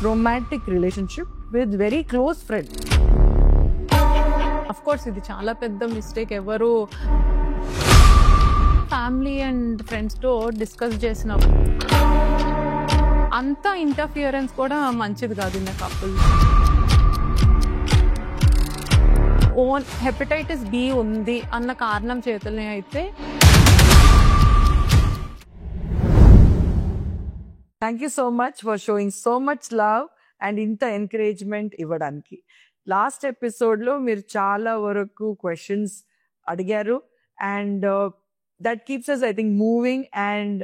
romantic relationship with very close friend. Of course ఇది చాలా పెద్ద మిస్టేక్. ఎవరు ఫ్యామిలీ అండ్ ఫ్రెండ్స్ తో డిస్కస్ చేసినప్పుడు అంత ఇంటర్ఫియరెన్స్ కూడా మంచిది కాదు in couple. Own hepatitis B ఉంది అన్న కారణం చేతనే అయితే. Thank you so much for showing so much love and ఇంత ఎంకరేజ్మెంట్ ఇవ్వడానికి. లాస్ట్ ఎపిసోడ్లో మీరు చాలా వరకు క్వశ్చన్స్ అడిగారు and that keeps us, I think, moving and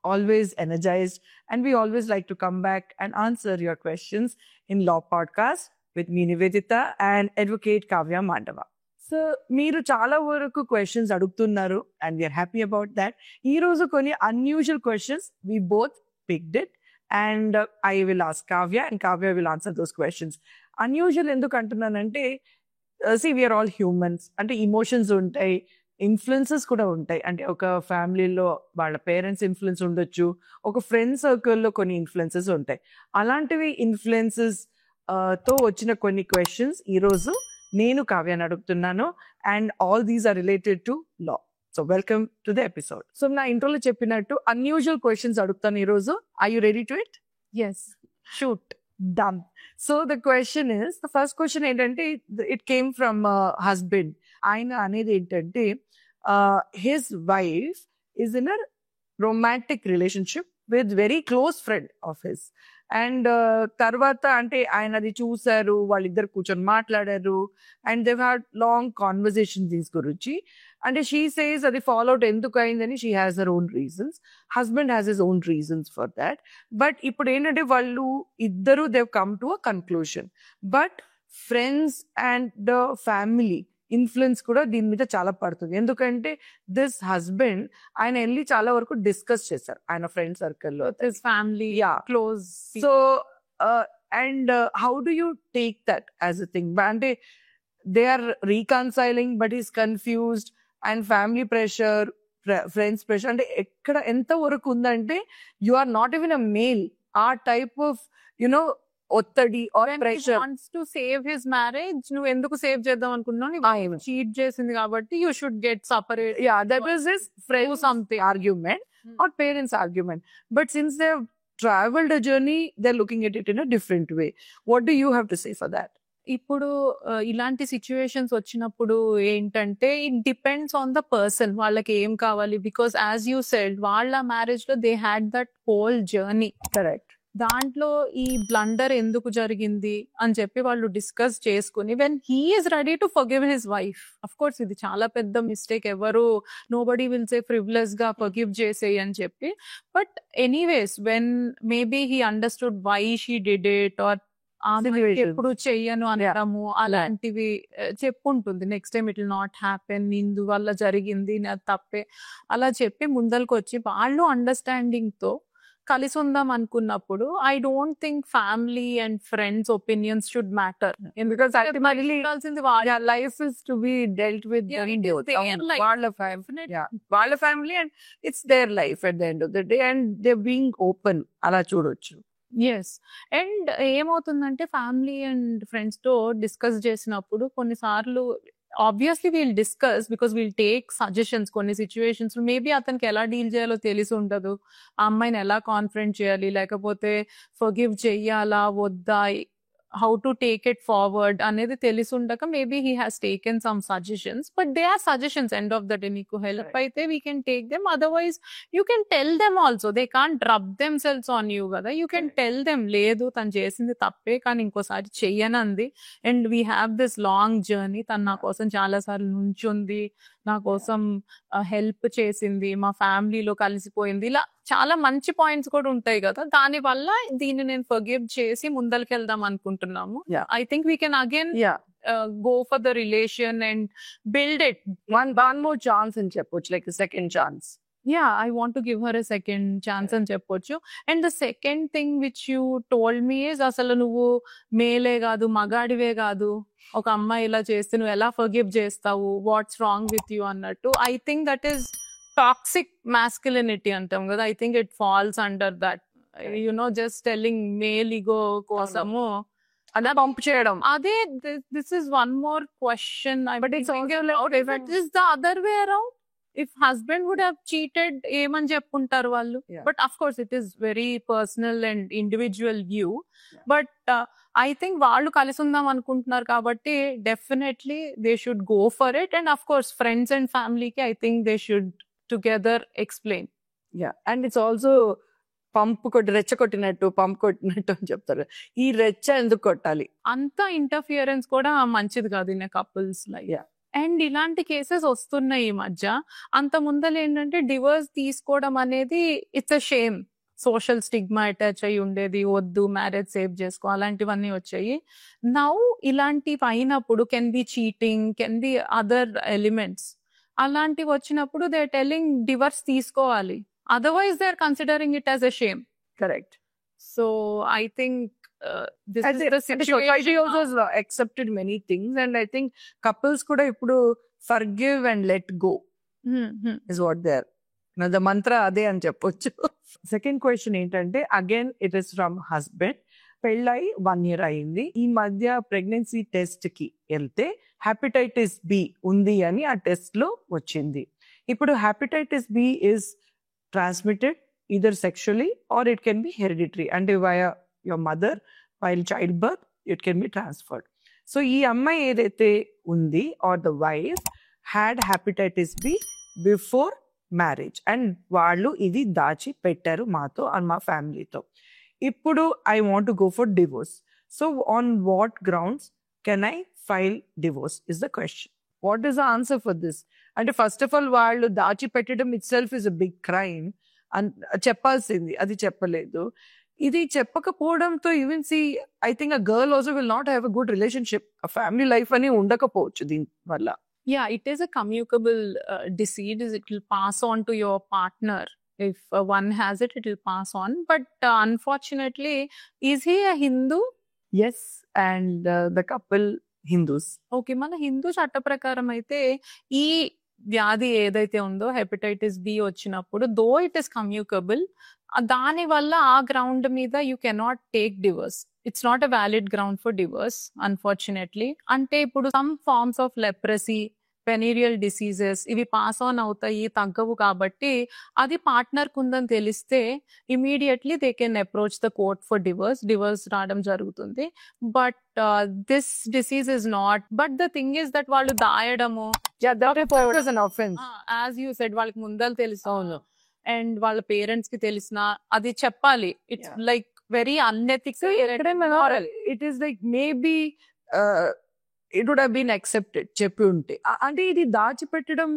always energized. And we always like to come back and answer your questions in Law Podcast with me, Nivedita, and Advocate Kavya Mandava. So, మీరు చాలా వరకు questions అడుగుతున్నారు and we are happy about that. ఈ రోజు కొన్ని unusual questions we both picked it and I will ask Kavya and Kavya will answer those questions. Unusual ఎందుకు అంటున్నానంటే see, we are all humans. అంటే ఎమోషన్స్ ఉంటాయి, influences కూడా ఉంటాయి. అంటే ఒక ఫ్యామిలీలో వాళ్ళ పేరెంట్స్ ఇన్ఫ్లుయెన్స్ ఉండొచ్చు, ఒక ఫ్రెండ్ సర్కిల్లో కొన్ని ఇన్ఫ్లుయెన్సెస్ ఉంటాయి. అలాంటివి ఇన్ఫ్లుయెన్సెస్ తో వచ్చిన కొన్ని క్వశ్చన్స్ ఈరోజు నేను కావ్యాన్ని అడుగుతున్నాను and all these are related to law. So welcome to the episode. So నా ఇంట్రోలో చెప్పినట్టు అన్యూజువల్ క్వశ్చన్స్ అడుగుతాను ఈరోజు. Are you ready to it? Yes, shoot. Done. So the question is, the first question ఏంటంటే it came from husband. ఆయన అనేది ఏంటంటే his wife is in a romantic relationship with very close friend of his. And తర్వాత అంటే ఆయన అది చూసారు, వాళ్ళిద్దరు కూర్చొని మాట్లాడారు and they had long conversation these గురించి. అంటే షీ సేస్ అది ఫాలో అవుట్ ఎందుకు అయిందని she has her own reasons, husband has his own reasons for that. But ఇప్పుడు ఏంటంటే వాళ్ళు ఇద్దరు they've come to a conclusion. But friends and the family influence కూడా దీని మీద చాలా పడుతుంది. ఎందుకంటే దిస్ హస్బెండ్ ఆయన వెళ్ళి చాలా వరకు డిస్కస్ చేశారు ఆయన ఫ్రెండ్ సర్కిల్లో, this family close. So and how do you take that as a thing? అంటే they are reconciling but is confused and family pressure, friends pressure అంటే ఎక్కడ ఎంత వరకు ఉందంటే you are not even a male, ఆ type of you know ఒత్తిడి or pressure. Wants to save his marriage. నువ్వు ఎందుకు సేవ్ చేద్దాం అనుకున్నావు? చీట్ చేసింది కాబట్టి you should get separate. Yeah, that was his friend's something argument or parents' argument. But since they've traveled a journey, they're looking at it in a different way. What do you have to say for that? ఇప్పుడు ఇలాంటి situations వచ్చినప్పుడు ఏంటంటే it depends on the person, వాళ్ళకి ఏం కావాలి. Because as you said, వాళ్ళ marriage లో they had that whole journey. Correct. దాంట్లో ఈ బ్లండర్ ఎందుకు జరిగింది అని చెప్పి వాళ్ళు డిస్కస్ చేసుకుని when he is ready to forgive his wife. Of course ఇది చాలా పెద్ద మిస్టేక్. ఎవరు నోబడీ విల్ సే ఫ్రివ్లెస్ గా ఫర్గివ్ చేసేయి అని చెప్పి. But anyways when maybe he understood why she did it or ఎప్పుడు చెయ్యను అనడము అలాంటివి చెప్పుంటుంది. Next time it will not happen, ఇందువల్ల జరిగింది, నా తప్పే అలా చెప్పి ముందరకు వచ్చి వాళ్ళు అండర్స్టాండింగ్ తో కలిసి ఉందాం అనుకున్నప్పుడు I don't think family and friends opinions should matter. Because ultimately life is to be dealt with వాళ్ళ family and it's their life at the end of the day and they're being open. అలా చూడొచ్చు. Yes. And ఏమవుతుందంటే family and friends తో discuss చేసినప్పుడు కొన్నిసార్లు obviously wheel discuss because we'll take suggestions. కొన్ని situations maybe అతనికి ఎలా డీల్ చేయాలో తెలిసి ఉండదు, ఆ అమ్మాయిని ఎలా కాన్ఫరెంట్ చేయాలి, లేకపోతే ఫర్గివ్ చెయ్యాలా వద్దా, how to take it forward అనేది తెలిసి ఉండక maybe he has taken some suggestions. But they are suggestions. End of the day నీకు హెల్ప్ అయితే we can take them, otherwise you can tell them also. They can't rub themselves on you కదా. You can tell them, లేదు తను చేసింది తప్పే కానీ ఇంకోసారి చెయ్యనంది and we have this long journey, తను నా కోసం చాలా సార్లు నుంచుంది, నా కోసం హెల్ప్ చేసింది, మా ఫ్యామిలీలో కలిసిపోయింది, ఇలా చాలా మంచి పాయింట్స్ కూడా ఉంటాయి కదా. దాని వల్ల దీన్ని నేను ఫర్గివ్ చేసి ముందరికి వెళ్దాం అనుకుంటున్నాము. I think we can again go for the relation and build it. One more chance అని చెప్పొచ్చు, like a second chance. Yeah, I want to give her a second chance అని చెప్పొచ్చు. And the second thing which you told me is, అసలు నువ్వు మేలే కాదు మగాడివే కాదు, ఒక అమ్మాయి ఇలా చేస్తే నువ్వు ఎలా ఫర్గివ్ చేస్తావు, వాట్స్ రాంగ్ విత్ యూ అన్నట్టు. I think that is toxic masculinity అంటాం కదా. I think it falls under that. Just telling male ego కోసము అలా పంప్ చేయడం. అదే this is one more question. But it's also if it is the other way around, if husband would have cheated, ఏమని చెప్పుంటారు వాళ్ళు. Yeah. But of course it is very personal and individual view. Yeah. But I think వాళ్ళు కలిసి ఉందాం అనుకుంటున్నారు కాబట్టి definitely they should go for it. And of course friends and family కి I think they should together explain. Yeah, and it's also రెచ్చ కొట్టినట్టు అని చెప్తారు. ఈ రెచ్చ ఎందుకు కొట్టాలి? అంత ఇంటర్ఫియరెన్స్ కూడా మంచిది కాదు in couples life. Yeah. And ఇలాంటి కేసెస్ వస్తున్నాయి ఈ మధ్య. అంత ముందర ఏంటంటే డివోర్స్ తీసుకోవడం అనేది it's a shame, social stigma attach అయ్యి ఉండేది, వద్దు మ్యారేజ్ సేవ్ చేసుకో, అలాంటివన్నీ వచ్చాయి. నౌ ఇలాంటివి అయినప్పుడు can be cheating, can be other elements, అలాంటివి వచ్చినప్పుడు దే ఆర్ టెల్లింగ్ డివోర్స్ తీసుకోవాలి. Otherwise, they are considering it as a shame. Correct. So, I think this is the situation. Society also has accepted many things, and I think couples kuda ippudu forgive and let go is what they are. Now, the mantra ade ani cheppochu. Second question ఏంటంటే, again it is from husband. పెళ్ళై 1 year అయింది. ఈ మధ్య pregnancy test కి వెళ్తే hepatitis B ఉంది అని ఆ టెస్ట్ లో వచ్చింది. ఇప్పుడు hepatitis B is transmitted either sexually or it can be hereditary, and via your mother while childbirth it can be transferred. So ee amma edaithe undi or the wife had hepatitis B before marriage and vallu idi dachi pettaru maato and ma family tho. Ippudu I want to go for divorce. So on what grounds can I file divorce is the question. What is the answer for this? And first of all, వాళ్ళు దాచిపెట్టడం itself is a big crime. చెప్పాల్సింది అది చెప్పలేదు. ఇది చెప్పకపోవడంతో even see I think a girl also will not have a good relationship, a family life అని ఉండకపోవచ్చు దీని వల్ల. Yeah, it is a communicable disease. It will pass on to your partner. If one has it, it will pass on. But unfortunately, is he a Hindu? Yes, and the couple Hindus. Okay, మన హిందూ చట్ట ప్రకారం అయితే ఈ వ్యాధి ఏదైతే ఉందో hepatitis B వచ్చినప్పుడు though it is కమ్యూకబుల్, దాని వల్ల ఆ గ్రౌండ్ మీద you cannot take divorce. It's not a valid ground for divorce unfortunately. అంటే ఇప్పుడు some forms of leprosy, venereal diseases ఇవి పాస్ ఆన్ అవుతాయి, తగ్గవు. కాబట్టి అది పార్ట్నర్ కుందని తెలిస్తే immediately they can approach the court for divorce రావడం జరుగుతుంది. But this disease is not. But the thing is that వాళ్ళు దాయడము, యాజ్ యూ సెడ్, వాళ్ళకి ముందర తెలుసు అండ్ వాళ్ళ పేరెంట్స్ కి తెలిసిన అది చెప్పాలి. It's like very unethical. It is like maybe it would have been accepted చెప్పి ఉంటే. అంటే ఇది దాచిపెట్టడం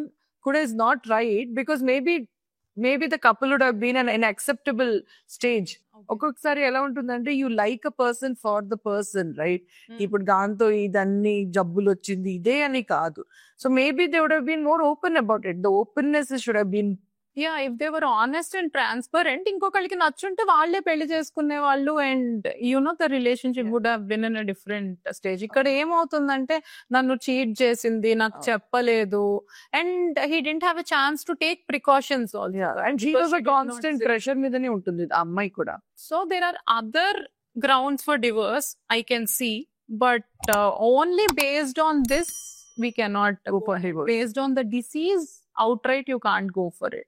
కూడా is not right because maybe the couple would have been an acceptable stage. ఒక్కొక్కసారి ఎలా ఉంటుందంటే you like a person far the person, right? ఇప్పుడు దాంతో ఇదన్నీ జబ్బులు వచ్చింది ఇదే అని కాదు. So maybe they would have been more open about it. The openness should have been. Yeah, if they were honest and transparent, ఇంకొకరికి నచ్చుంటే వాళ్ళే పెళ్లి చేసుకునే వాళ్ళు and the relationship would have been in a different stage. ఇక్కడ ఏమవుతుందంటే నన్ను cheat చేసింది, నాకు చెప్పలేదు, and he didn't have a chance to take precautions also. And she was a constant pressure మీదనే ఉంటుంది ఆ అమ్మాయి కూడా. So there are other grounds for divorce I can see, but only based on this we cannot go for divorce. Based on the disease outright you can't go for it.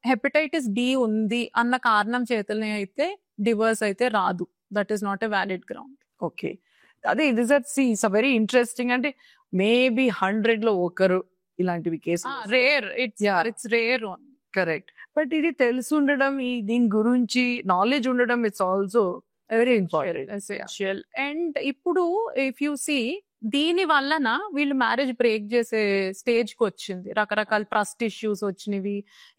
Hepatitis B ఉంది అన్న కారణం చేతనే అయితే divorce అయితే రాదు. That is not a valid ground. Okay, అదే it's very interesting. అంటే maybe 100 లో ఒకరు ఇలాంటివి case, rare. It's rare. Correct. But ఇది తెలిసి ఉండడం, దీని గురించి నాలెడ్జ్ ఉండడం, it's also very important. And ఇప్పుడు ఇఫ్ యూ సీ, దీని వలన వీళ్ళు మ్యారేజ్ బ్రేక్ చేసే స్టేజ్ కి వచ్చింది. రకరకాల ట్రస్ట్ ఇష్యూస్ వచ్చినవి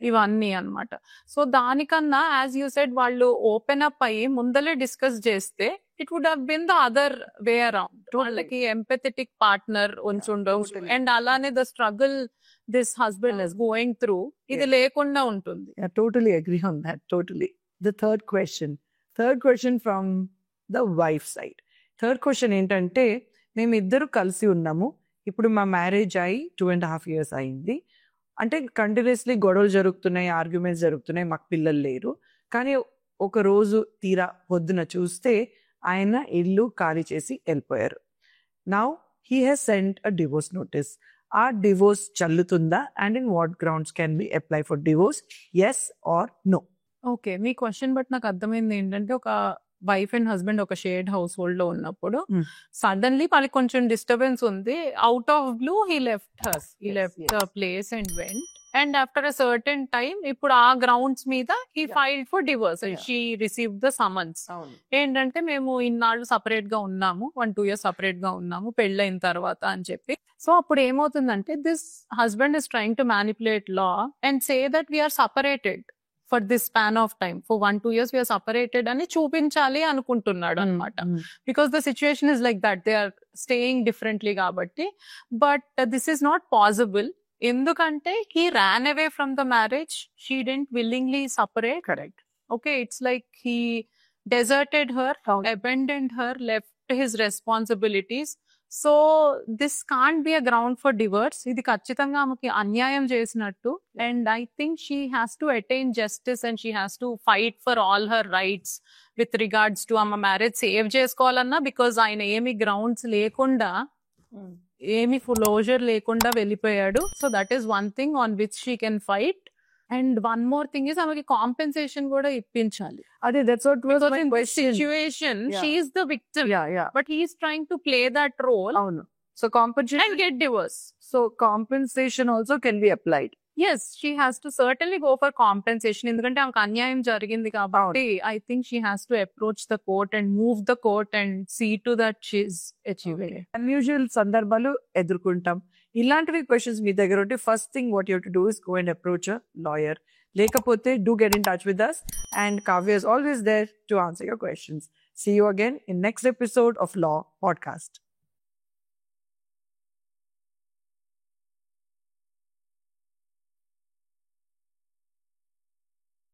ఇవన్నీ అన్నమాట. సో దానికన్నా యాజ్ యూ సెడ్ వాళ్ళు ఓపెన్ అప్ అయ్యి ముందలే డిస్కస్ చేస్తే it would have been the other way around. వాళ్ళకి ఎంపథెటిక్ పార్ట్నర్ ఉంచుండవు అండ్ అలానే the struggle this husband is going through ఇది లేకుండా ఉంటుంది. Totally agree on that. Totally. The third question from the wife side. Third question ఏంటంటే, మేము ఇద్దరు కలిసి ఉన్నాము, ఇప్పుడు మా మ్యారేజ్ అయ్యి 2.5 years అయింది. అంటే కంటిన్యూస్లీ గొడవలు జరుగుతున్నాయి, ఆర్గ్యుమెంట్స్ జరుగుతున్నాయి, మాకు పిల్లలు లేరు. కానీ ఒక రోజు తీరా పొద్దున చూస్తే ఆయన ఇల్లు ఖాళీ చేసి వెళ్ళిపోయారు. Now he has sent a divorce notice. ఆ డివోర్స్ చల్లుతుందా and in what grounds can be apply for divorce, yes or no? Okay, మీ క్వశ్చన్ బట్ నాకు అర్థమైంది ఏంటంటే, ఒక వైఫ్ అండ్ హస్బెండ్ ఒక షేర్డ్ హౌస్ హోల్డ్ లో ఉన్నప్పుడు సడన్లీ వాళ్ళకి కొంచెం డిస్టర్బెన్స్ ఉంది, out of blue he left the place and went, and after a certain time ఇప్పుడు ఆ గ్రౌండ్స్ మీద he filed for divorce. She receive the summons. ఏంటంటే మేము ఇన్నాళ్ళు సపరేట్ గా ఉన్నాము, 1-2 years సపరేట్ గా ఉన్నాము పెళ్ళైన తర్వాత అని చెప్పి. సో అప్పుడు ఏమవుతుందంటే, this husband is trying to manipulate law and say that we are separated for this span of time. For 1-2 years we are separated అని చూపించాలి అనుకుంటున్నాడు అనమాట. Because the situation is like that. They are staying differently కాబట్టి. But this is not possible. ఎందుకంటే he ran away from the marriage. She didn't willingly separate. Correct. Okay, it's like he deserted her, abandoned her, left his responsibilities. So this can't be a ground for divorce. ఇది ఖచ్చితంగా ఆమెకి అన్యాయం చేసినట్టు. And I think she has to attain justice and she has to fight for all her rights with regards to ఆమె marriage save చేసుకోవాలన్నా. Because ఆయన ఏమి grounds లేకుండా, ఏమి క్లోజర్ లేకుండా వెళ్ళిపోయాడు. So that is one thing on which she can fight. And one more thing is ఆమెకి compensation కూడా ఇప్పించాలి. అదే, that's what was my question. Situation she is the victim, but he is trying to play that role. అవును. So compensation and get divorce. So compensation also can be applied. Yes, she has to certainly go for compensation. ఎందుకంటే ఆమెకు అన్యాయం జరిగింది కాబట్టి I think she has to approach the court and move the court and see to that she's achieving it. Unusual సందర్భాలు ఎదుర్కొంటాం. ఇలాంటివి questions మీ దగ్గర ఉంటే first thing what you have to do is go and approach a lawyer. లేకపోతే do get in touch with us, and Kavya is always there to answer your questions. See you again in next episode of Law Podcast.